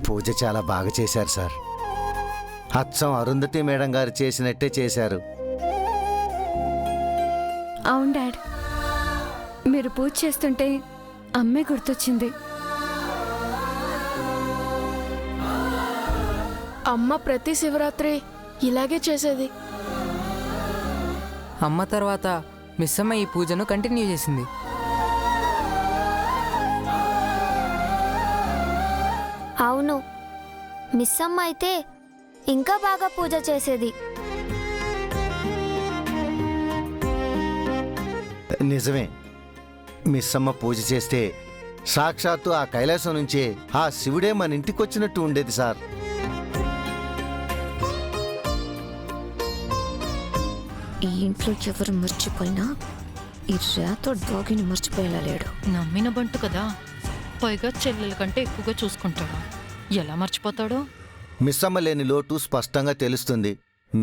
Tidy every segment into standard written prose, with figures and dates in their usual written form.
పూజ చాలా బాగా చేశారు సార్. అచ్చం అరుంధతి మేడం గారు చేసినట్టే చేశారు. అవును డాడ్, మీరు పూజ చేస్తుంటే అమ్మే గుర్తొచ్చింది. అమ్మ ప్రతి శివరాత్రి ఇలాగే చేసేది. అమ్మ తర్వాత మిస్ అమ్మ ఈ పూజను కంటిన్యూ చేసింది. అవును, మిస్ అమ్మ అయితే ఇంకా బాగా పూజ చేసేది. నిజమే, మిస్ అమ్మ పూజ చేస్తే సాక్షాత్తు ఆ కైలాసం నుంచే ఆ శివుడే మన ఇంటికి వచ్చినట్టు ఉండేది సార్. ఈ ఇంట్లో ఎవరు మర్చిపోయినా ఈ రేతో డాగిని మర్చిపోయేలా లేడు. నమ్మిన బంటు కదా, పైగా చెల్లెల కంటే ఎక్కువగా చూసుకుంటాడు. ఎలా మర్చిపోతాడో? మిస్ అమ్మ లేని లోటు స్పష్టంగా తెలుస్తుంది.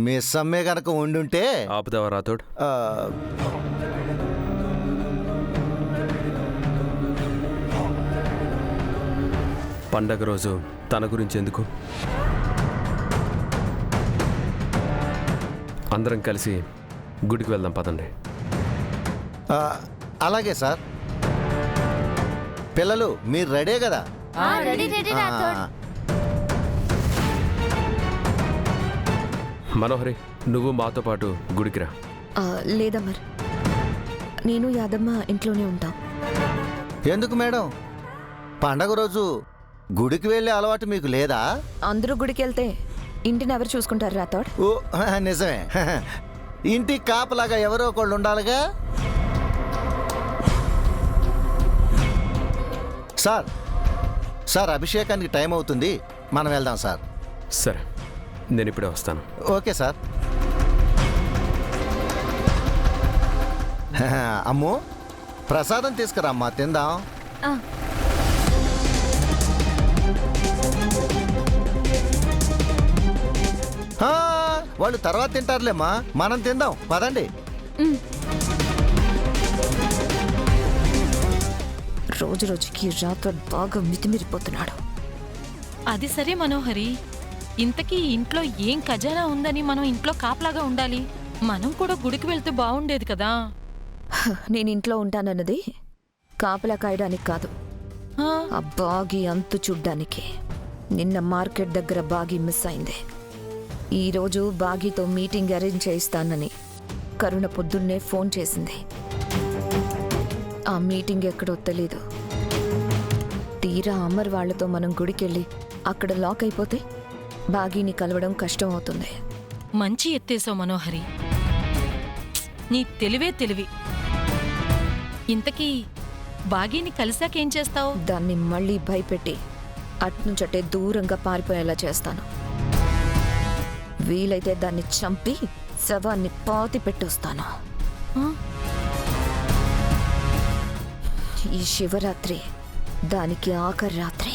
మిస్ అమ్మే గనక ఉండుంటే ఆపుదావా రాథోడ్? పండగ రోజు తన గురించి ఎందుకు? అందరం కలిసి గుడికి వెళ్దాం పదండి. అలాగే సార్. పిల్లలు మీరు రెడీ కదా? మనోహరి, నువ్వు మాతో పాటు గుడికి రా. లేదా మరి నేను యాదమ్మ ఇంట్లోనే ఉంటాం. ఎందుకు మేడం, పండగ రోజు గుడికి వెళ్ళే అలవాటు మీకు లేదా? అందరూ గుడికి వెళ్తే ఇంటిని ఎవరు చూసుకుంటారు రాథోడ్? ఓ నిజమే. ఇంటికి కాపలాగా ఎవరో ఒకళ్ళు ఉండాలిగా. సార్ సార్ అభిషేకానికి టైం అవుతుంది, మనం వెళ్దాం సార్. సరే, నేను ఇప్పుడే వస్తాను. Okay sir. అమ్ము, ప్రసాదం తీసుకురా అమ్మా, తిందాం. వాళ్ళు తర్వాత తింటారులేమ్మా, మనం తిందాం పదండి. రోజు రోజుకి రాథోడ్ బాగా మితిమిరిపోతున్నాడు. అది సరే మనోహరి, ఇంతకీ ఇంట్లో ఏం ఖజానా ఉందని మనం ఇంట్లో కాపలాగా ఉండాలి? మనం కూడా గుడికి వెళ్తే బాగుండేది కదా. నేను ఇంట్లో ఉంటానన్నది కాపలా కాయడానికి కాదు, ఆ బాగి అంతు చూడ్డానికి. నిన్న మార్కెట్ దగ్గర బాగి మిస్ అయింది. ఈరోజు బాగితో మీటింగ్ అరేంజ్ చేయిస్తానని కరుణ పొద్దున్నే ఫోన్ చేసింది. ఆ మీటింగ్ ఎక్కడో తెలీదు. తీరా అమర్ వాళ్లతో మనం గుడికెళ్ళి అక్కడ లాక్ అయిపోతే బాగీని కలవడం కష్టం అవుతుంది. మంచి ఎత్తేసావు మనోహరి, నీ తెలివే తెలివి. ఇంతకీ బాగీని కలిసాకేం చేస్తావు? దాన్ని మళ్ళీ భయపెట్టి అట్నుంచటే దూరంగా పారిపోయేలా చేస్తాను. వీలైతే దాన్ని చంపి శవాన్ని పాతి పెట్టొస్తాను. ఈ శివరాత్రి దానికి ఆఖరి రాత్రి.